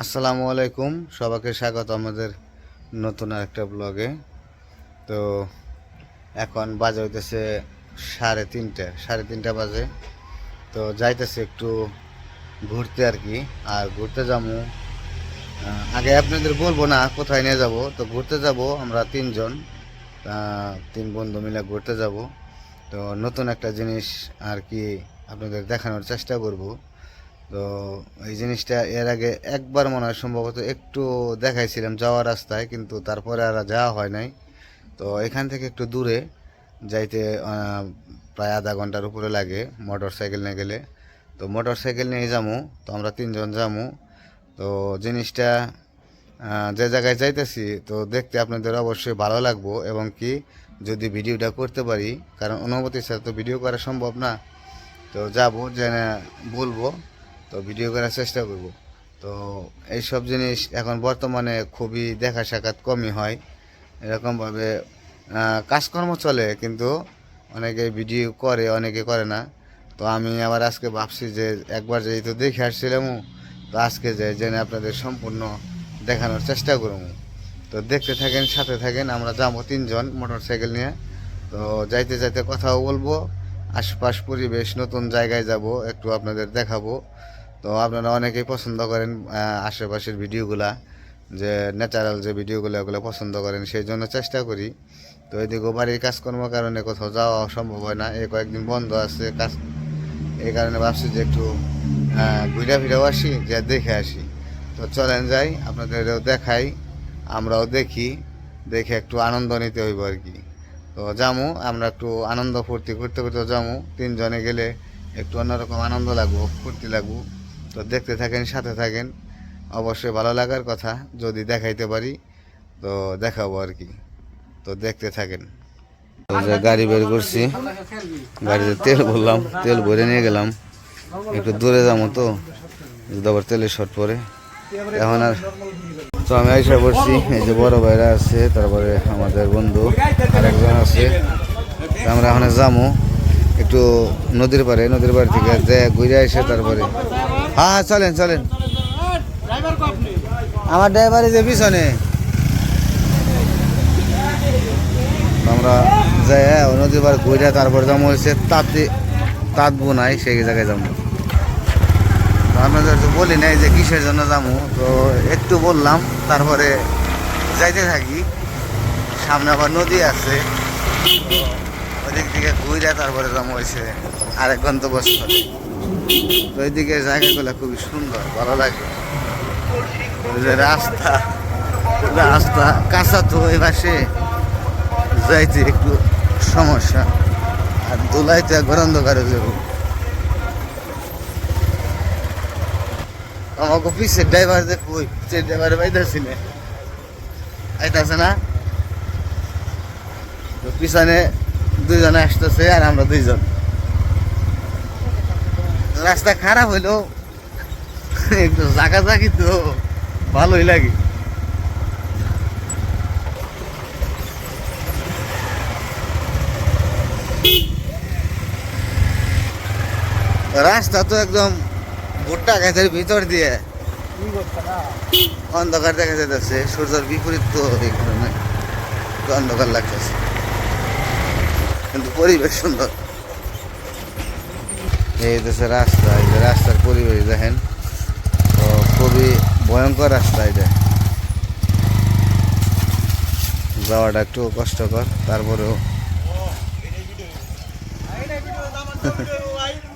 আসসালামু আলাইকুম, সবাইকে স্বাগত আমাদের নতুন আরেকটা ব্লগে। তো এখন বাজে হইতেছে 3:30 বাজে। তো যাইতেছে একটু ঘুরতে আর কি। আর ঘুরতে যাবো, আগে আপনাদের বলবো না কোথায় নিয়ে যাব। তো ঘুরতে যাব আমরা তিনজন, তিন বন্ধু মিলে ঘুরতে যাব। তো নতুন একটা জিনিস আর কি আপনাদের দেখানোর চেষ্টা করব। তো এই জিনিসটা এর আগে একবার মনে হয় সম্ভবত একটু দেখাইছিলাম যাওয়ার রাস্তায়, কিন্তু তারপরে আর যাওয়া হয় নাই। তো এখান থেকে একটু দূরে যাইতে প্রায় আধা ঘন্টার উপরে লাগে মোটর সাইকেল নিয়ে গেলে। তো মোটর সাইকেল নিয়ে যাবো, তো আমরা তিনজন যাবো। তো জিনিসটা যে জায়গায় যাইতেছি তো দেখতে আপনাদের অবশ্যই ভালো লাগবো, এবং কি যদি ভিডিওটা করতে পারি, কারণ অনুমতি ছাড়া তো ভিডিও করা সম্ভব না। তো যাবো, জেনে বলবো, তো ভিডিও করার চেষ্টা করব। তো এইসব জিনিস এখন বর্তমানে খুবই দেখা সাক্ষাৎ কমই হয়। এরকমভাবে কাজকর্ম চলে, কিন্তু অনেকে ভিডিও করে, অনেকে করে না। তো আমি আবার আজকে ভাবছি যে একবার যেহেতু দেখে আসছিলাম, তো আজকে যে জেনে আপনাদের সম্পূর্ণ দেখানোর চেষ্টা করবো। তো দেখতে থাকেন, সাথে থাকেন। আমরা যাবো তিনজন মোটর সাইকেল নিয়ে। তো যাইতে যাইতে কথাও বলবো, আশপাশ পরিবেশ, নতুন জায়গায় যাব, একটু আপনাদের দেখাবো। তো আপনারা অনেকেই পছন্দ করেন আশেপাশের ভিডিওগুলা, যে ন্যাচারাল যে ভিডিওগুলো ওগুলো পছন্দ করেন, সেই জন্য চেষ্টা করি। তো এদিকেও বাড়ির কাজকর্ম কারণে কোথাও যাওয়া সম্ভব হয় না, এই কয়েকদিন বন্ধ আছে কাজ। এই কারণে ভাবছি যে একটু ঘুরে ফিরেও আসি, যে দেখে আসি। তো চলেন যাই, আপনাদেরও দেখাই, আমরাও দেখি, দেখে একটু আনন্দ নিতে হইব আর কি। তো যামু, আমরা একটু আনন্দ ফুর্তি করতে করতে যামু। তিনজনে গেলে একটু অন্যরকম আনন্দ লাগবো, ফুর্তি লাগবো। তো দেখতে থাকেন, সাথে থাকেন। অবশ্যই ভালো লাগার কথা, যদি দেখাইতে পারি তো দেখাবো আর কি। তো দেখতে থাকেন। তো যে গাড়ি বের করছি, গাড়িতে তেল ভরলাম, তেল ভরে নিয়ে গেলাম। একটু দূরে যাবো, তো যদি আবার তেলের শর্ট পরে এখন আর। তো আমি আইসা পড়ছি, এই যে বড় ভাইরা আছে, তারপরে আমাদের বন্ধু আরেকজন আছে। আমরা এখন যাবো একটু নদীর পাড়ে, নদীর পাড় থেকে ঘুরে এসে তারপরে। হ্যাঁ হ্যাঁ, চলেন চলেন। আমার ড্রাইভার যে পিছনে, আমরা যাই নদীর পাড়ে ঘুরে তারপরে যাবো হচ্ছে তাঁতবো নাই, সেই জায়গায় যাবো। আপনাদের তো বলি নাই যে কিসের জন্য যাবো, তো একটু বললাম, তারপরে যাইতে থাকি। সামনে আবার নদী আছে, ওইদিক থেকে ঘুরে তারপরে যাবো হয়েছে আরেক গন্তব্যস্থলে। তো ওইদিকে জায়গাগুলো খুবই সুন্দর, ভালো লাগে। রাস্তা রাস্তা কাঁচা, তো ওই পাশে যাইতে একটু সমস্যা, আর দোলাইতে একবার অন্ধকারে যাবো। আমাকে পিছের ড্রাইভার দেখো, পিছের ড্রাইভার পাইতেছি না, আইতাছে না। তো পিছনে দুইজনে আসতেছে, আর আমরা দুইজন। রাস্তা খারাপ হইলেও একটু জাগি তো ভালোই লাগে। রাস্তা তো একদম ভুট্টা গাছের ভিতর দিয়ে অন্ধকার দেখা যাচ্ছে, সূর্যের বিপরীত, তো এই কারণে অন্ধকার লাগতেছে, কিন্তু পরিবেশ সুন্দর। এই দেশে রাস্তা, এই যে রাস্তার পরিবেশ দেখেন, তো খুবই ভয়ঙ্কর রাস্তা। এটা যাওয়াটা একটু কষ্টকর, তারপরেও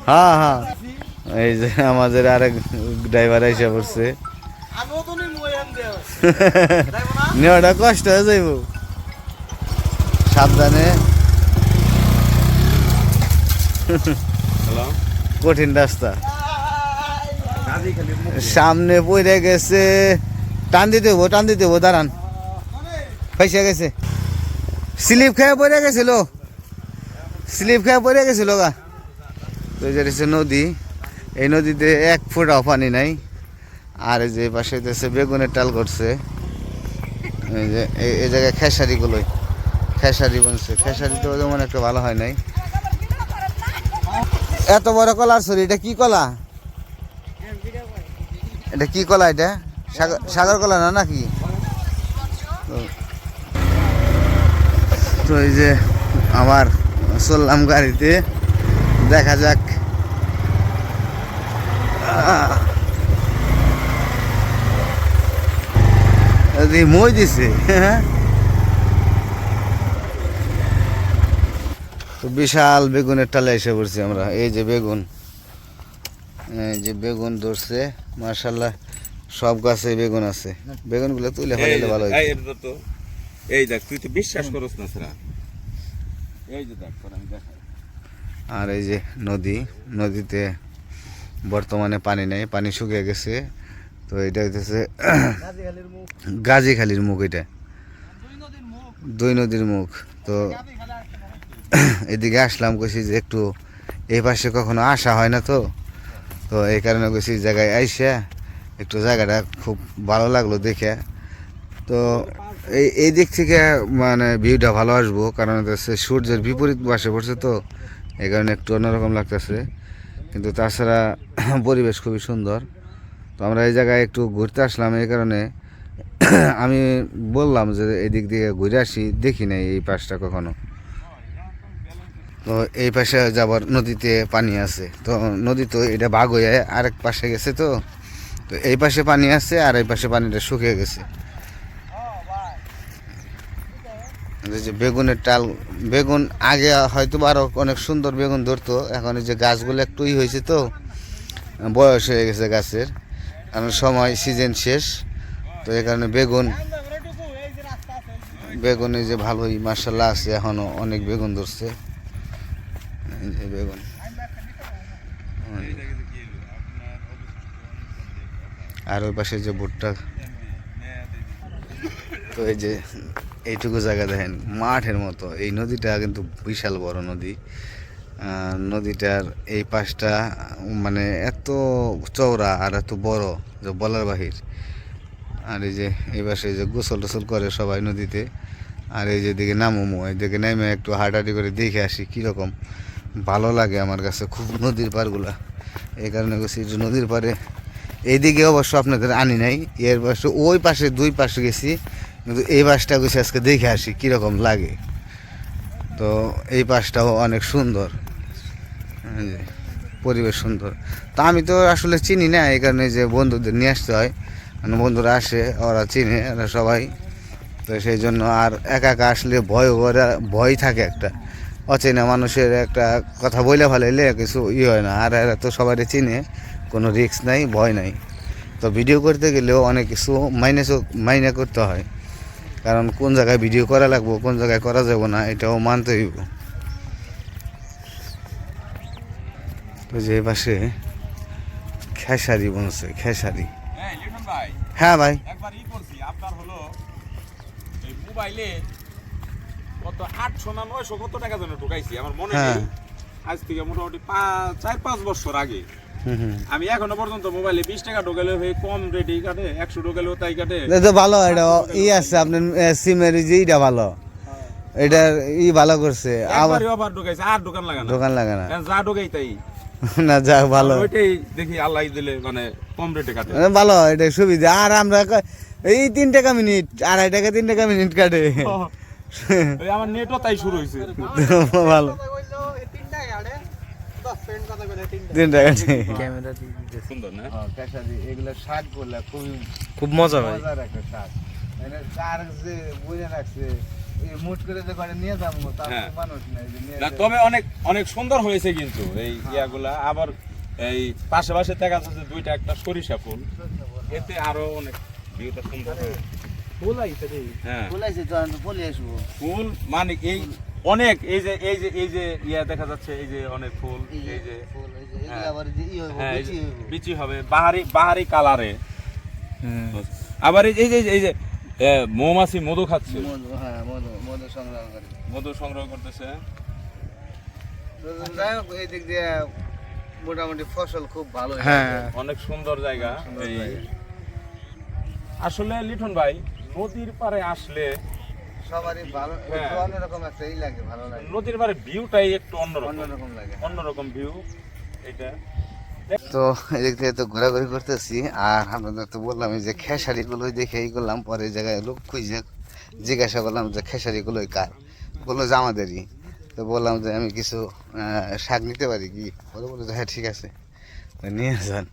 হ্যাঁ হ্যাঁ। এই যে আমাদের আরেক ড্রাইভার এসে পড়ছে, নেওয়াটা কষ্ট হয়ে যাইব, সাবধানে। কঠিন রাস্তা, সামনে পড়ে গেছে, টান দিতে হবো, টান দিতে হবো, দাঁড়ান, পয়সা গেছে, স্লিপ খেয়ে পড়ে গেছিল, স্লিপ খেয়ে পড়ে গেছিল গা। তো যে নদী, এই নদীতে 1 ফুটও পানি নাই। আর এই যে পাশে হইতেছে বেগুনের টাল করছে, এই যে এই জায়গায় খেসারিগুলোই, খেসারি বলছে, খেসারি তো যেমন একটা ভালো হয় নাই। এত বড় কলার সরি, এটা কি কলা? এটা কি কলা? এটা সাগর কলা না নাকি? তো এই যে আবার চললাম গাড়িতে, দেখা যাক। মই দিছে। তো বিশাল বেগুনের টালে এসে পড়ছি আমরা। এই যে বেগুন, এই যে বেগুন ধরছে মাশাআল্লাহ, সব গাছে বেগুন আছে। বেগুনগুলো তুলে ফেলে ভালো হয়। এই দেখ, তুই তো বিশ্বাস করছ না স্যার। এই যে দেখ, আমি দেখাই। আর এই যে নদী, নদীতে বর্তমানে পানি নেই, পানি শুকিয়ে গেছে। তো এটা হইতেছে গাজীখালীর মুখ, এটা দুই নদীর মুখ। তো এদিকে আসলাম, কইছি যে একটু এই পাশে কখনো আসা হয় না, তো তো এই কারণে কইছি জায়গায় আইসা একটু জায়গাটা খুব ভালো লাগলো দেখে। তো এই দিক থেকে মানে ভিউটা ভালো আসবো, কারণ হচ্ছে সূর্যের বিপরীত পাশে পড়ছে, তো এই কারণে একটু অন্যরকম লাগতেছে। কিন্তু তাছাড়া পরিবেশ খুবই সুন্দর। তো আমরা এই জায়গায় একটু ঘুরতে আসলাম, এই কারণে আমি বললাম যে এদিক দিয়ে ঘুরে আসি, দেখি নাই এই পাশটা কখনো। তো এই পাশে যাবার নদীতে পানি আছে, তো নদী তো এটা ভাগ হয়ে আরেক পাশে গেছে। তো তো এই পাশে পানি আছে আর এই পাশে পানিটা শুকিয়ে গেছে। যে বেগুনের টাল, বেগুন আগে হয়তো আরো অনেক সুন্দর বেগুন ধরতো, এখন এই যে গাছগুলো একটু হয়েছে, তো বয়স হয়ে গেছে গাছের, কারণ সময় সিজন শেষ। তো এই কারণে বেগুন এই যে ভালোই মাশাআল্লাহ আছে, এখনো অনেক বেগুন ধরছে। এই যে বেগুন, আর ওই পাশে যে ভুট্টা। তো এই যে এইটুকু জায়গা দেখেন, মাঠের মতো। এই নদীটা কিন্তু বিশাল বড় নদী। নদীটার এই পাশটা মানে এত চওড়া আর এত বড় যে বলার বাহির। আর এই যে এই পাশে যে গোসল টোসল করে সবাই নদীতে। আর এই যে দিকে নামো, এদিকে নেমে একটু হাঁটাহাঁটি করে দেখে আসি কীরকম ভালো লাগে আমার কাছে খুব নদীর পাড়গুলা। এই কারণে গেছি যে নদীর পাড়ে। এইদিকে অবশ্য আপনাদের আনি নাই, এর পাশে ওই পাশে দুই পাশে গেছি, কিন্তু এই পাশটা গেছি আজকে দেখে আসি কীরকম লাগে। তো এই পাশটাও অনেক সুন্দর, পরিবেশ সুন্দর। তা আমি তো আসলে চিনি না, এই কারণে যে বন্ধুদের নিয়ে আসতে হয়, মানে বন্ধুরা আসে, ওরা চিনে, ওরা সবাই। তো সেই জন্য আর একা একা আসলে ভয় থাকে একটা, অচেনা মানুষের একটা কথা বলে ফেলাইলে কিছু হয় না। আর এরা তো সবাই চিনে, কোনো রিস্ক নাই, ভয় নাই। তো ভিডিও করতে গেলেও অনেক কিছু মাইনে করতে হয়, কারণ কোন জায়গায় ভিডিও করা লাগবো, কোন জায়গায় করা যাবো না, এটাও মানতে হইব। তো যে পাশে খেসারি বলছে, খেসারি। হ্যাঁ ভাই, একবার করছি আপনার হলো এই মোবাইলে কত 800 না 900 কত টাকা জন্য ঢুকাইছি আমার মনে নেই। আজ থেকে মোটামুটি 4-5 বছর আগে। আমি এখনো পর্যন্ত মোবাইলে 20 টাকা ঢোকালে কম রেটেই কাটে, 100 ঢোকালেও তাই কাটে। এটা ভালো, এটা আছে আপনার সিমের যে এটা ভালো, এটা ভালো করছে। আবার ঢুকাইছে, আর দোকান লাগা না, যা ঢোকাই তাই না, যাক ভালো। ওইটাই দেখি আল্লাহ দিলে মানে কম রেটে কাটে, ভালো, এটা সুবিধা। আর আমরা এই 3 টাকা মিনিট, 2.5 টাকা 3 টাকা মিনিট কাটে। আমার নেটও তাই শুরু হয়েছে, ভালো। 3 টাকা ক্যামেরা দিয়ে সুন্দর না? এগুলো শাক করলে খুব মজা হয়। একটা শাক মানে চার যে বুঝে রাখছে, মুট করে যে করে নিয়ে যাবো, তার মানুষ নাই। তবে অনেক সুন্দর হয়েছে কিন্তু এই ইয়াগুলা। আবার এই পাশে দেখা যাচ্ছে 2টা একটা সরিষা ফুল, এতে আরো অনেক ভিউটা সুন্দর। ফুল আইছে রে, হ্যাঁ ফুল আইছে, তো আমি বলি আসবো ফুল মানে এই অনেক এই যে ইয়া দেখা যাচ্ছে, এই যে অনেক ফুল, এই যে ফুল, এই যে এগুলা আবার যে বিচি হবে বাহারি কালারে। আবার এই যে মৌমাছি মধু খাচ্ছে, হ্যাঁ মধু সংগ্রহ করতেছে। এই দিক দিয়ে মোটামুটি ফসল খুব ভালো, হ্যাঁ অনেক সুন্দর জায়গা। আসলে লিটন ভাই, নদীর পাড়ে আসলে সবারই ভালো, অন্যরকম একটা লাগে, ভালো লাগে। নদীর পাড়ে ভিউটাই একটু অন্যরকম লাগে, অন্যরকম ভিউ এটা। তো এদিক থেকে তো ঘোরাঘুরি করতেছি, আর আপনাদের তো বললাম এই যে খেসারিগুলোই দেখে এই করলাম, পরে এই জায়গায় লোক খুঁজে জিজ্ঞাসা করলাম যে খেসারিগুলোই কার, বললো যে আমাদেরই। তো বললাম যে আমি কিছু শাক নিতে পারি কি, বললো যে হ্যাঁ ঠিক আছে তো নিয়ে যান।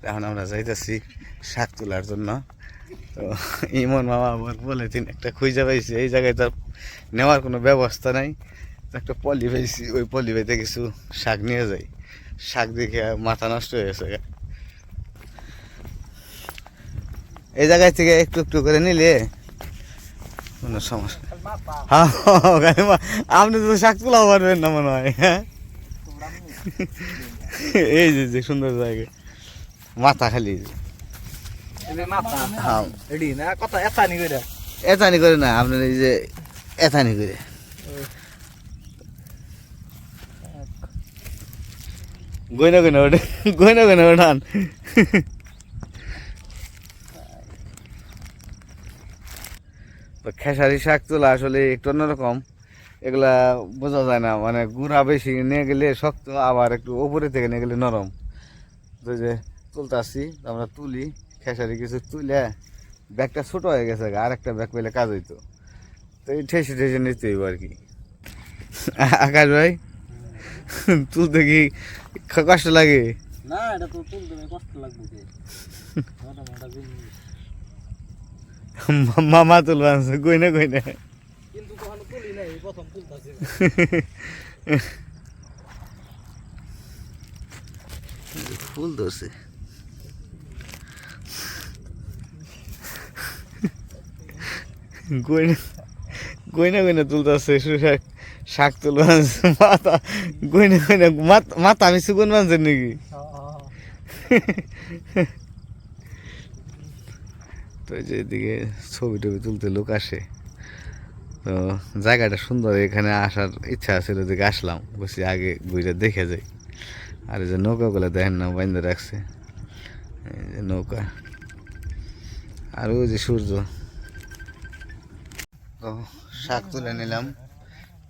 এখন আমরা যাইতেছি শাক তোলার জন্য। তো ইমন মামা আবার বলে তিন একটা খুঁজে পাইছি, এই জায়গায় তো নেওয়ার কোনো ব্যবস্থা নাই, তো একটা পলি পাইছি, ওই পলি পাইতে কিছু শাক নিয়ে যাই। শাক দেখে মাথা নষ্ট হয়ে গেছে। এই জায়গায় থেকে একটু একটু করে নিলে কোনো সমস্যা নেই। হ্যাঁ আপনি তো শাক তোলাও পারবেন না মনে হয়। হ্যাঁ এই যে সুন্দর জায়গা, মাথা খালি হ্যাঁ এথানি করে না আপনার, এই যে এথানি করে গয়না গয়না ওঠে, গয়না গয়না ওঠান। তো খেসারি শাক তোলা আসলে একটু অন্যরকম, এগুলা বোঝা যায় না, মানে গুঁড়া বেশি নিয়ে গেলে শক্ত, আবার একটু উপরে থেকে নিয়ে গেলে নরম। তো যে তুলতে আসছি, আমরা তুলি খেসারি কিছু তুলে, ব্যাগটা ছোট হয়ে গেছে, আর একটা ব্যাগ পেলে কাজ হইতো, তো এই ঠেসে ঠেসে নিতে হইব আর কি। আকাশ ভাই তুলতে কি কষ্ট লাগে? না এটা তো তুলতে কষ্ট লাগবে কি মামা তুলবা গইনা গইনা, কিন্তু কখনো তুলি নাই, প্রথম তুলতাছি। ফুল ধরছে। গইনা গইনা গইনা তুলতেছে, শাক শাক তুলবা মাথা গইনা গইনা মাথা আমি সুগুন মানছেন নাকি? তো যে এদিকে ছবি টবি তুলতে লোক আসে, তো জায়গাটা সুন্দর, এখানে আসার ইচ্ছা ছিল, দিকে আসলাম, বসে আগে ঘুরে দেখে যাই। আর এই যে নৌকাগুলো দেখেন না বাইন্দা রাখছে, এই যে নৌকা, আর ওই যে সূর্য। তো শাক তুলে নিলাম,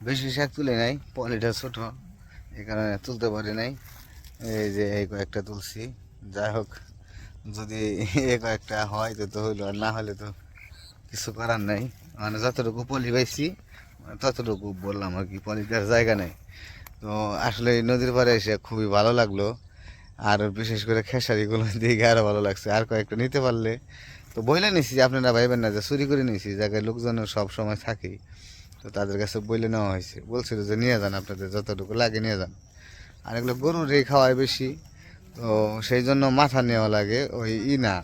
বেশি শাক তুলে নাই, পলিটা ছোট এই কারণে তুলতে পারি নাই। এই যে এই কয়েকটা তুলছি, যাই হোক যদি এই কয়েকটা হয় তো হইলো, আর না হলে তো কিছু করার নাই। মানে যতটুকু পলি পাইছি ততটুকু বললাম আর কি, পলি দেওয়ার জায়গা নেই। তো আসলে এই নদীর পাড়ে এসে খুবই ভালো লাগলো, আর বিশেষ করে খেসারিগুলো দেখে আরও ভালো লাগছে। আর কয়েকটা নিতে পারলে তো বইলে নিছি, আপনারা ভাইবেন না যে চুরি করে নিয়েছি, জায়গায় লোকজনের সব সময় থাকি, তো তাদের কাছে বইলে নেওয়া হয়েছে, বলছিল যে নিয়ে যান, আপনাদের যতটুকু লাগে নিয়ে যান। আর এগুলো গরুরই খাওয়ায় বেশি, তো সেই জন্য মাথা নেওয়া লাগে, ওই না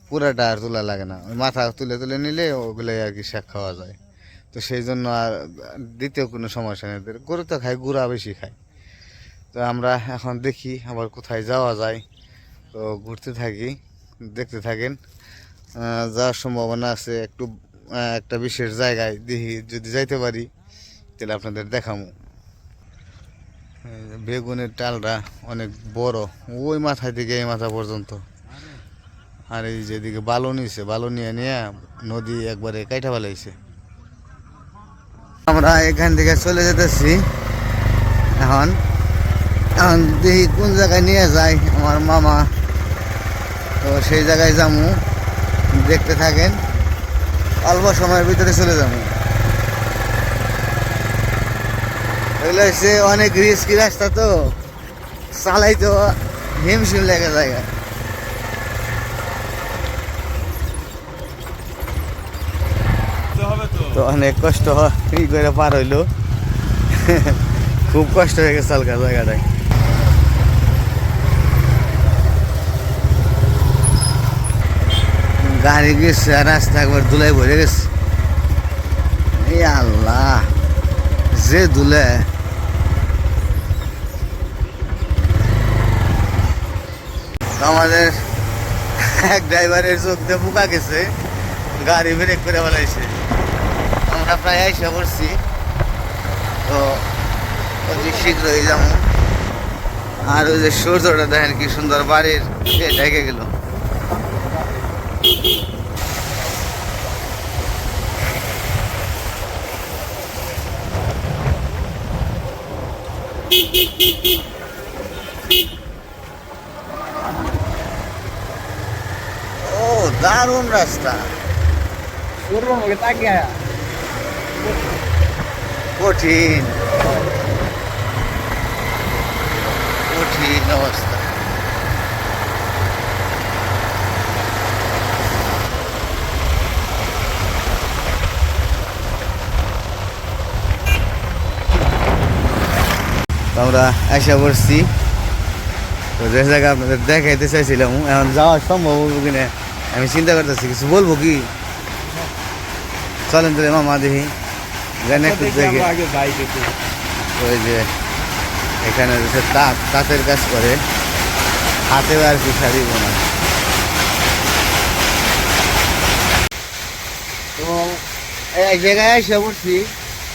পুরাটা আর তোলা লাগে না, ওই মাথা তুলে তুলে নিলে ওগুলোই আর কি শাক খাওয়া যায়। তো সেই জন্য আর দ্বিতীয় কোনো সমস্যা নেই, গরু তো খায়, গুঁড়া বেশি খায়। তো আমরা এখন দেখি আবার কোথায় যাওয়া যায়, তো ঘুরতে থাকি, দেখতে থাকেন। যাওয়ার সম্ভাবনা আছে একটু একটা বিশেষ জায়গায়, দেখি যদি যাইতে পারি তাহলে আপনাদের দেখাবো। বেগুনের ডালটা অনেক বড়, ওই মাথায় থেকে এই মাথা পর্যন্ত, আর এই যেদিকে বালু নিয়েছে, বালু নিয়ে নিয়ে নদী একবারে কাইটা ফেলাইছে। আমরা এখান থেকে চলে যেতেছি এখন, এখন দেখি কোন জায়গায় নিয়ে যায় আমার মামা, তো সেই জায়গায় যাবো, দেখতে থাকেন, অল্প সময়ের ভিতরে চলে যাবো। এগুলো হচ্ছে অনেক রিস্কি রাস্তা, তো চালাই তো হিমশিম লেগে জায়গা। তো অনেক কষ্ট ই করে পার হইলো, খুব কষ্ট হয়ে গেছে হালকা জায়গাটায়। গাড়ি গেছে আর রাস্তা একবার ধুলাই ভরে গেছে, এই আল্লাহ যে ধুলে। আমাদের এক ড্রাইভারের চোখ দিয়ে পোকা গেছে, গাড়ি ব্রেক করে ফেলাইছে। আমরা প্রায় আইসা পড়ছি, তো অতি শীঘ্রই যাবো। আর ওই যে সূর্যটা দেখেন কি সুন্দর, বাড়ির ঢেকে গেল। দারুণ রাস্তা, করবো আমাকে তাকিয়ে কঠিন কঠিন অবস্থা। তো আমরা আশা করছি, তো যে জায়গা আপনাদের দেখাইতে চাইছিলাম এখন যাওয়া সম্ভব হবে কিনা আমি চিন্তা করতেছি। কিছু বলবো কি? চলেন তাহলে মামা দেখি জানি একটু দেখে। আগে যাই দেখি। ওই যে এখানে হচ্ছে তাঁতের কাজ করে, হাতেও আর কি শাড়ি বোনায়। তো এক জায়গায় এসে পড়ছি।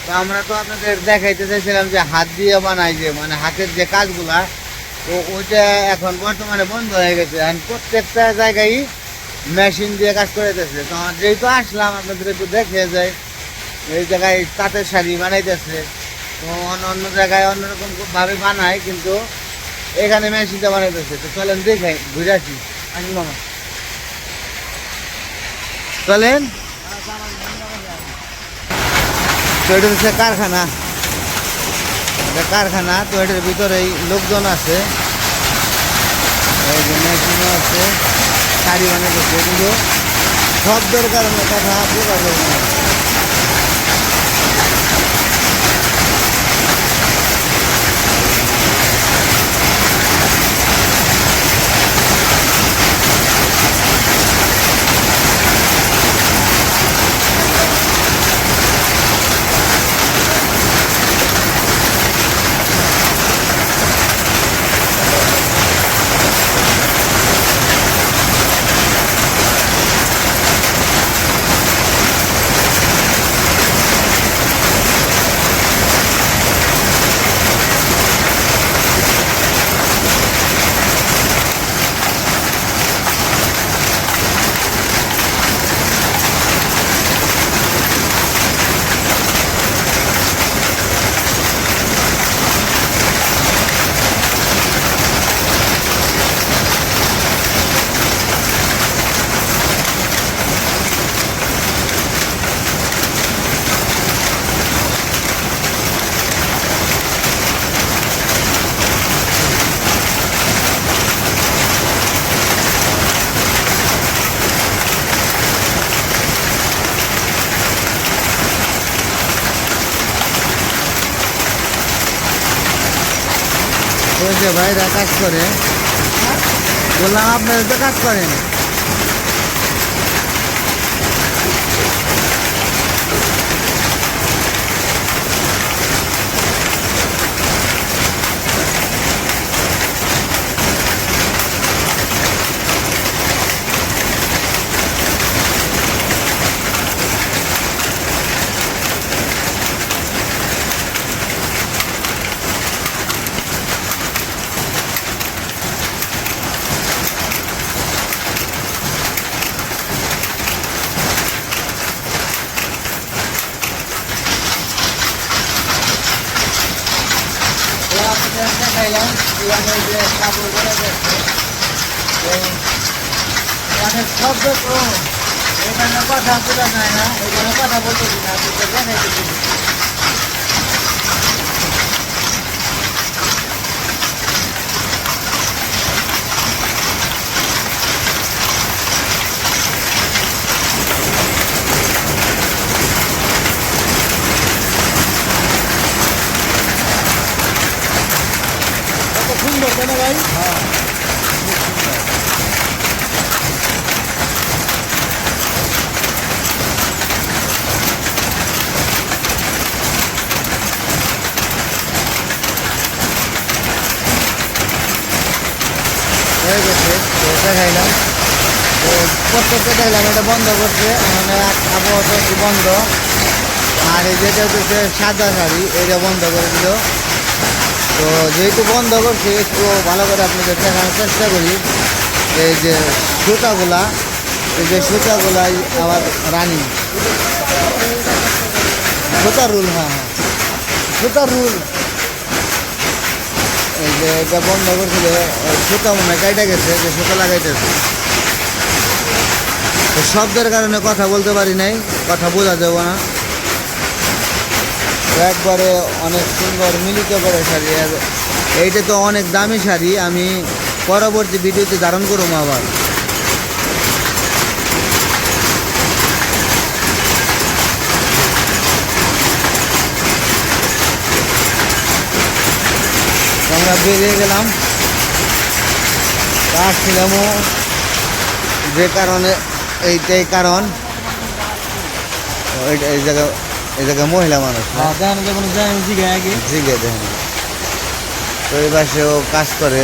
তো আমরা তো আপনাদের দেখাইতে চাইছিলাম যে হাত দিয়ে বানাই, যে মানে হাতের যে কাজগুলা, তো ওইটা এখন বর্তমানে বন্ধ হয়ে গেছে। এখন প্রত্যেকটা জায়গায় মেশিন দিয়ে কাজ করাইতেছে। তো যেহেতু আসলাম আপনাদের একটু দেখে যায়, এই জায়গায় তাঁতের শাড়ি বানাইতেছে। তো অন্য অন্য জায়গায় অন্যরকম ভাবে বানায়, কিন্তু এখানে মেশিনটা বানাইতেছে। তো চলেন দেখাই, ঘুরে আসি। আসুন মামা, চলেন। তো এটা হচ্ছে কারখানা, এটা কারখানা। তো এটার ভিতরেই লোকজন আছে, এই যে মেশিনও আছে, শাড়ি বানাইতেছে। কিন্তু শব্দের কারণে কথা বোঝা যাবে না। ওই যে ভাইরা কাজ করে, বললাম আপনারা তো কাজ করেন। দেখাইলাম কিভাবে যে কাপড় করে যাচ্ছে, অনেক শব্দ তো এখানে কথা বোঝা যায় না, এখানে কথা বলতেছি না, দেখাইতেছি। কত সুন্দর কেন ভাই? হ্যাঁ, হয়ে গেছে। তো দেখাইলাম, তো প্রত্যেকটা দেখলাম এটা বন্ধ করছে, মানে আবহাওয়া তো একটু বন্ধ। আর এই যেটা হচ্ছে সাদা শাড়ি, এটা বন্ধ করে দিল। তো যেহেতু বন্ধ করছে, একটু ভালো করে আপনাদের দেখানোর চেষ্টা করি। এই যে সুতাগুলা, এই যে সুতাগুলাই আবার রানি সুতার রুল, হ্যাঁ হ্যাঁ সুতার রুল। এই যে এটা বন্ধ করছিল, সুতা মনে হয় কাইটা গেছে, যে সুতা লাগাইতেছে। তো শব্দের কারণে কথা বলতে পারি নাই, কথা বোঝা যাবে না। তো একবারে অনেক সুন্দর মিলিত করে শাড়ি, আর এইটা তো অনেক দামি শাড়ি, আমি পরবর্তী ভিডিওতে ধারণ করবো আবার। আমরা বেরিয়ে গেলাম, আসছিলামও যে কারণে, এইটাই কারণ। এই জায়গায় মহিলা মানুষ না? জিগে দেখেন। তো এই পাশেও কাজ করে,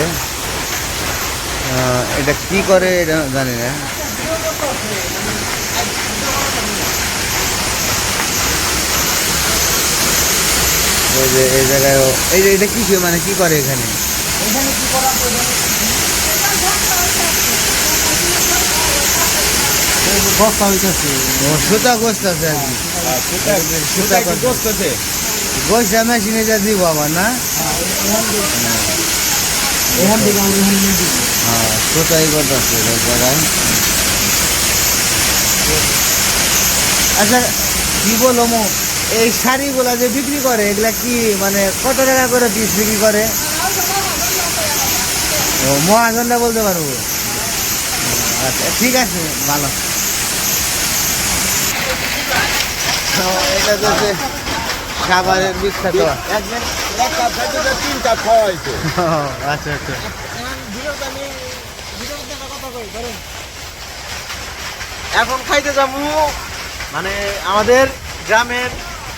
এটা কি করে এটা জানি না। ওই যে এই জায়গায়ও এটা কি মানে কি করে এখানে? সুতা গোছতেছে আর কি, সুতা করতেছে গোছা মেশিনে যা দিব আবার না। হ্যাঁ, সুতাই করতেছে জায়গায়। আচ্ছা কি বলো মো, এই শাড়িগুলা যে বিক্রি করে এগুলা কি মানে কত টাকা করে পিস বিক্রি করে? ও মহাজনটা বলতে পারবো। আচ্ছা ঠিক আছে, ভালো। তো এটা তো হচ্ছে খাবারের বিখ্যাত। আচ্ছা আচ্ছা। এখন খাইতে যাবো মানে আমাদের গ্রামের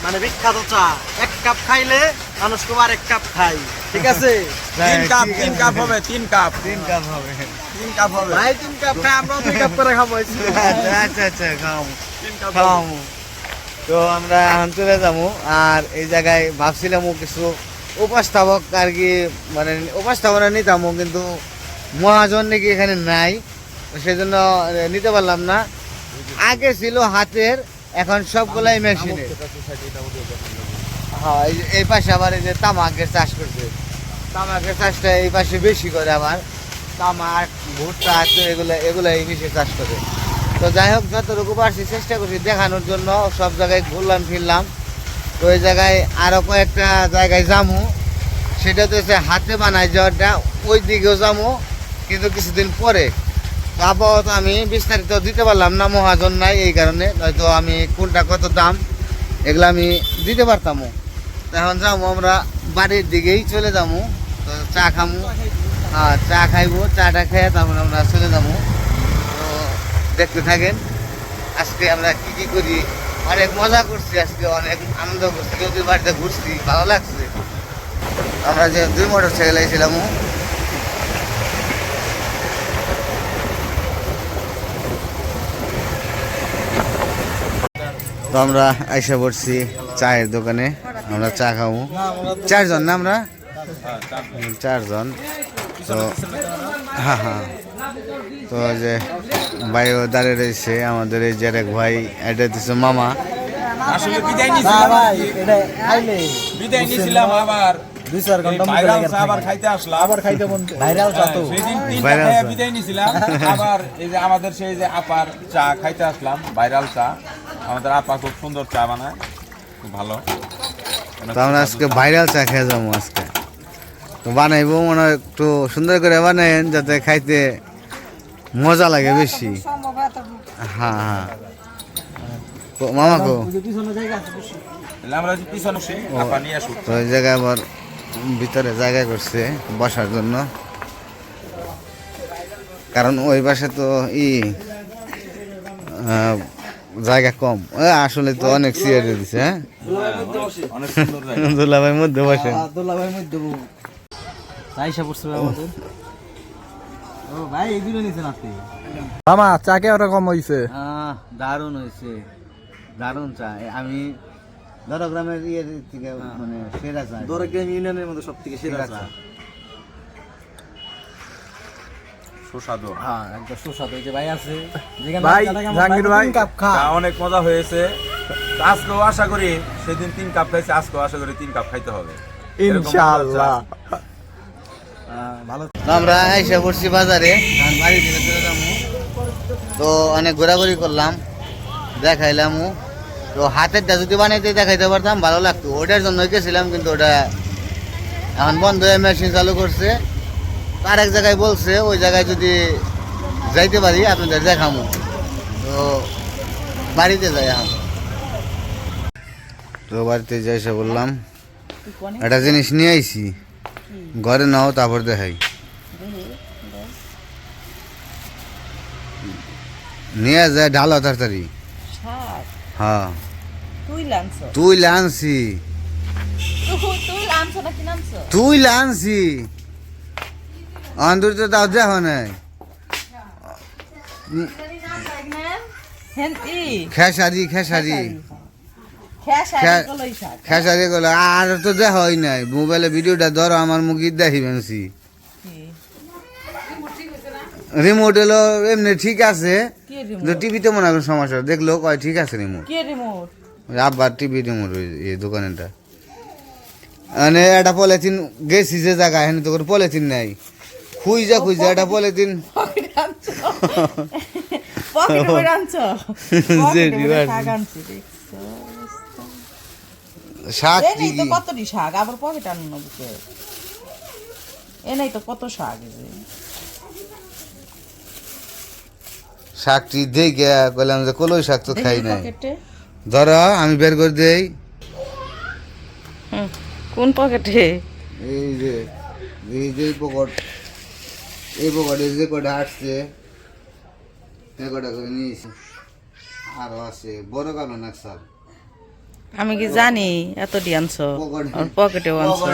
মানে বিখ্যাত চা। 1 কাপ খাইলে মানুষ তোমার 1 কাপ খাই, ঠিক আছে? 3 কাপ হবে, 3 কাপ হবে। 3 কাপ হবে ভাই 3 কাপ খাই, আমরা 2 কাপ করে খাবো। আচ্ছা আচ্ছা, খাও 3 কাপ খাও। তো আমরা এখন চলে যাবো, আর এই জায়গায় ভাবছিলাম কিছু উপস্থাপক আর কি, মানে উপস্থাপনা নিতাম, কিন্তু মহাজন নাকি এখানে নাই, সেই জন্য নিতে পারলাম না। আগে ছিল হাতের, এখন সবগুলাই মেশিনে। হ্যাঁ, এই পাশে আবার এই যে তামাকের চাষ করছে, তামাকের চাষটা এই পাশে বেশি করে, আবার তামাক ভুট্টা এগুলাই বেশি চাষ করে। তো যাই হোক, যতটুকু পারছি চেষ্টা করছি দেখানোর জন্য, সব জায়গায় ঘুরলাম ফিরলাম। তো ওই জায়গায় আরও কয়েকটা জায়গায় যাবো, সেটা তো হচ্ছে হাতে বানায় যাওয়াটা, ওই দিকেও যাবো কিন্তু কিছুদিন পরে। তো আপাতত আমি বিস্তারিত দিতে পারলাম না, মহাজন নাই এই কারণে, নয়তো আমি কোনটা কত দাম এগুলো আমি দিতে পারতাম। এখন যাবো আমরা বাড়ির দিকেই চলে যাবো, তো চা খামো, হ্যাঁ চা খাইবো, চাটা খেয়ে তারপরে আমরা চলে যাবো। তো দেখতে থাকেন আজকে আমরা কি কি করি। অনেক মজা করছি আজকে, অনেক আনন্দ করছি, কেউ বাড়িতে ঘুরছি, ভালো লাগছে। আমরা যে 2 মোটরসাইকেল ছিলাম, তো আমরা আইসা পড়ছি চায়ের দোকানে, আমরা চা খাবো। 4 জন না আমরা? 4 জন। তো হ্যাঁ হ্যাঁ, তো যে ভাইও দাঁড়িয়ে রয়েছে, আমাদের এই যে এক ভাই, এটা দিচ্ছে মামা। আসলে বিদায় নিছিলাম, বিদায় নিছিলাম, আবার 2-4 ঘন্টা ভাইরাল চা আবার খাইতে আসলাম, আবার খাইতে ভাইরাল চা তো সেদিন 3 টা খেয়ে বিদায় নিছিলাম, আবার এই যে আমাদের সেই যে আপার চা খাইতে আসলাম, ভাইরাল চা। আমাদের আপা খুব সুন্দর চা বানায়, খুব ভালো। তো আমরা আজকে ভাইরাল চা খেয়ে যাবো আজকে। তো বানাইবো মনে হয় একটু সুন্দর করে বানাইন, যাতে খাইতে মজা লাগে বেশি। হ্যাঁ হ্যাঁ, মামা কো আমরা পিছনে আপা নিয়ে আসুক। তো এই জায়গায় আবার ভিতরে জায়গা করছে বসার জন্য, কারণ ওই পাশে তো জায়গা কম। আসলে তো অনেক চেয়ার দিছে। হ্যাঁ, অনেক সুন্দর জায়গা। দুলাভাই মধ্যে বসে, দুলাভাই মধ্যে চাইসা পড়ছে আমাদের। ও ভাই এগুলো নিছেন আপনি? মামা চা কে ওরকম হইছে? দারুণ হয়েছে, দারুণ চা। আমি দরগ্রামের থেকে মানে সেরা চা, দরগ্রাম ইউনিয়নের মধ্যে সবথেকে সেরা চা। সুস্বাদু, হ্যাঁ একদম সুস্বাদু। এই যে ভাই আছে, ভাই জাহাঙ্গীর ভাই, কাপ খা। চা অনেক মজা হয়েছে। আজকেও আশা করি, সেদিন 3 কাপ খাইছে, আজকেও আশা করি 3 কাপ খাইতে হবে ইনশাআল্লাহ। ভালো। আমরা এসে পড়ছি বাজারে, বাড়ি থেকে চলে যাবো। তো অনেক ঘোরাঘুরি করলাম, দেখাইলামও। তো হাতেরটা যদি বানাইতে দেখাইতে পারতাম ভালো লাগতো, ওটার জন্য গেছিলাম, কিন্তু ওটা এখন বন্ধ হয়ে মেশিন চালু করছে। তো আরেক জায়গায় বলছে ওই জায়গায় যদি যাইতে পারি আপনাদের দেখামো। তো বাড়িতে যাই এখন। তো বাড়িতে যাই এসে বললাম একটা জিনিস নিয়ে আইছি, ঘরে নাও তারপর দেখাই। নিয়ে যায় ঢালো তাড়াতাড়ি। হ্যাঁ তুই লানছি, তুই লানছি অন্তর তো তাও দেখো নাই। খেসারি খেসারি খেসারি গুলো আর তো দেখাই নাই। মোবাইলে ভিডিওটা ধরো, আমার মুখে দেখিবেনছি। রিমোট এলো এমনি ঠিক আছে, টিভিতে মনে হয় সমস্যা, দেখলো কয় ঠিক আছে রিমোট। আব্বার টিভি রিমোট এই দোকানেরটা। মানে একটা পলিথিন গেছি যে জায়গায়, এখানে তো পলিথিন নাই, খুঁজা খুঁজা একটা পলিথিন শাক শাক আবার পকেট আনো বুকে এনেই তো কত শাক। শাকটি দেখে কইলাম যে কলই শাক তো খাই নাই। ধরো আমি বের করে দেই। কোন পকেটে? এই যে পকেট, এই পকেটে যে কটা আসছে এই কটা করে নিয়েছি, আরো আছে বড় কালো নাকসাল। আমি কি জানি এত আনছো, পকেটে আনছো।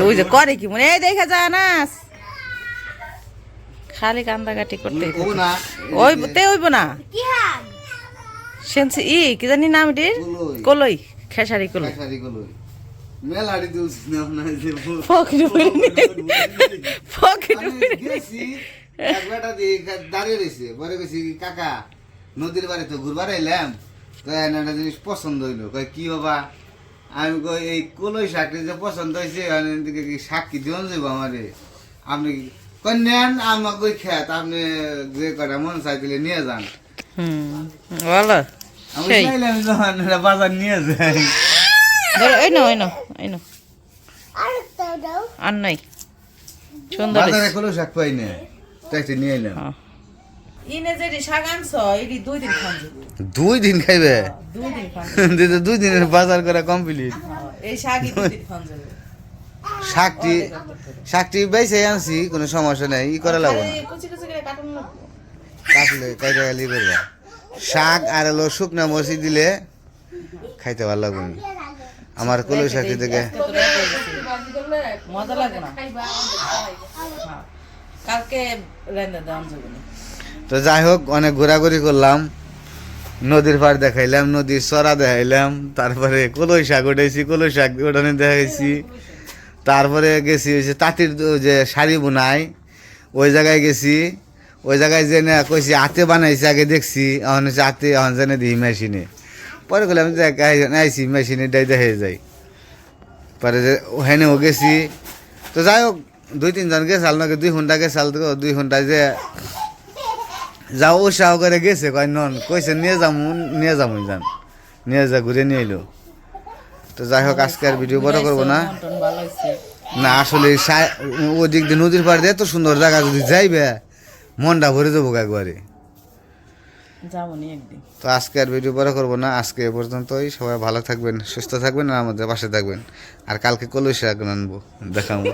ওই যে করে কি মনে এই দেখা যায় না, খালি কান্দাকাটি করতে ওইব না। সেন্সি কি জানি নাম এটির? কলই, খেসারি কলই। মেলাড়ি দিউছি না একবারটা দিয়ে দাঁড়িয়ে রয়েছে। পরে গেছি কাকা নদীর বাড়ি তো ঘুরবার এলাম, তো একটা জিনিস পছন্দ হইলো। কয় কি বাবা? আমি কই এই কলই শাকটি যে পছন্দ হয়েছে শাক কি দিন যাবো আমারে? আপনি কন্যান আমাকে ওই খেত, আপনি যে কটা মন চাইলে নিয়ে যান। বলো আমি চাইলাম যখন বাজার নিয়ে যাই। এই নো আর নাই সুন্দর বাজারে কলই শাক পাই না, তাই নিয়ে এলাম। ইনে যে শাক আনছো এটি 2 দিন খান যাবে। 2 দিন খাইবে? 2 দিন খান। 2 দিনের বাজার করা কমপ্লিট। এই শাকই 2 দিন খান যাবে। শাকটি বেঁচে আনছি, কোনো সমস্যা নাই, ই করা লাগবে না। কুচি কুচি করে কাটুন লাগবে, কাটলে কাইটা গেলি করবা। শাক আর হলো শুকনা মরিচ দিলে খাইতে ভালো লাগবে। আমার কলই শাক থেকে মজা লাগে না। কালকে রান্না দাম যাবে না। তো যাই হোক, অনেক ঘোরাঘুরি করলাম, নদীর পাড় দেখাইলাম, নদীর চড়া দেখাইলাম, তারপরে কলই শাক উঠাইছি, কলই শাক ওঠানে দেখাইছি। তারপরে গেছি ওই যে তাঁতির যে শাড়ি বোনাই ওই জায়গায় গেছি। ওই জায়গায় জেনে কইছি হাতে বানাইছি, আগে দেখছি, এখন হচ্ছে হাতে, এখন জেনে দিই মেশিনে। পরে গেলাম আইসি মেশিনে দেখে যাই। পরে যে ওখানেও গেছি। তো যাই হোক 2-3 জন গেছাল, নাকি 2 ঘন্টা গেছাল। 2 ঘন্টায় যে যাও উৎসাহ করে গেছে, কয় নন কইছে নিয়ে যাবো যান, নিয়ে যা ঘুরে নিয়ে এলো। তো যাই হোক আজকে আর ভিডিও বড় করবো না। না আসলে ওই দিক দিয়ে নদীর পাড়ে এত সুন্দর জায়গা, যদি যাইবে মনটা ভরে যাবো একবারে। তো আজকে আর ভিডিও বড় করবো না, আজকে এ পর্যন্তই। সবাই ভালো থাকবেন, সুস্থ থাকবেন, আর আমাদের পাশে থাকবেন। আর কালকে কলই শাক আনবো, দেখাবো।